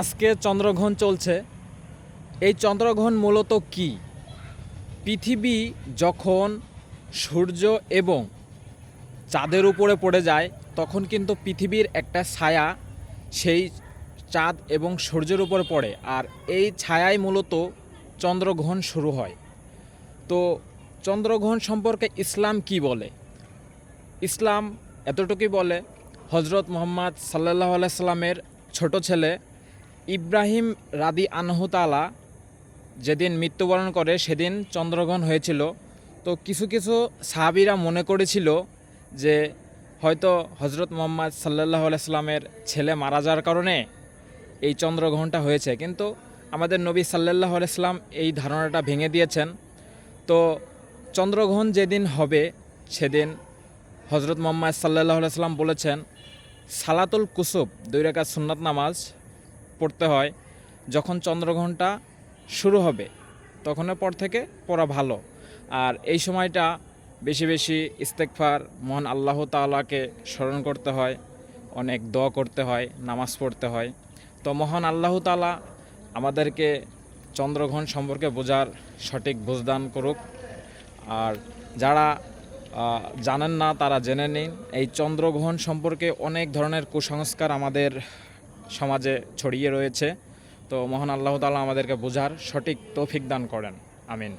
আজকে চন্দ্রগ্রহণ চলছে। এই চন্দ্রগ্রহণ মূলত কি? পৃথিবী যখন সূর্য এবং চাঁদের উপরে পড়ে যায় তখন কিন্তু পৃথিবীর একটা ছায়া সেই চাঁদ এবং সূর্যের উপরে পড়ে, আর এই ছায়ায় মূলত চন্দ্রগ্রহণ শুরু হয়। তো চন্দ্রগ্রহণ সম্পর্কে ইসলাম কি বলে? ইসলাম এতটুকুই বলে, হজরত মুহাম্মদ সাল্লাল্লাহু আলাইহি সাল্লামের ছোট ছেলে ইব্রাহিম রাদি আনহু তাআলা যেদিন মৃত্যুবরণ করে সেদিন চন্দ্রগ্রহণ হয়েছিল। তো কিছু কিছু সাহাবীরা মনে করেছিল যে হয়তো হজরত মুহাম্মদ সাল্লাল্লাহু আলাইহি সাল্লামের ছেলে মারা যাওয়ার কারণে এই চন্দ্রগ্রহণটা হয়েছে, কিন্তু আমাদের নবী সাল্লাল্লাহু আলাইহি সাল্লাম এই ধারণাটা ভেঙে দিয়েছেন। তো চন্দ্রগ্রহণ যেদিন হবে সেদিন হজরত মুহাম্মদ সাল্লাল্লাহু আলাইহি সাল্লাম বলেছেন সালাতুল কুসুফ 2 রাকাত সুন্নাত নামাজ পড়তে হয় যখন চন্দ্রগ্রহণটা শুরু হবে, তখনের পর থেকে পড়া ভালো। আর এই সময়টা বেশি বেশি ইস্তেগফার, মহান আল্লাহ তাআলাকে স্মরণ করতে হয়, অনেক দোয়া করতে হয়, নামাজ পড়তে হয়। তো মহান আল্লাহ তাআলা আমাদেরকে চন্দ্রগ্রহণ সম্পর্কে বোঝার সঠিক বুঝদান করুক। আর যারা জানেন না তারা জেনে নিন, এই চন্দ্রগ্রহণ সম্পর্কে অনেক ধরনের কুসংস্কার আমাদের সমাজে ছড়িয়ে রয়েছে। তো মহান আল্লাহ তাআলা আমাদেরকে বোঝার সঠিক তৌফিক দান করেন। আমিন।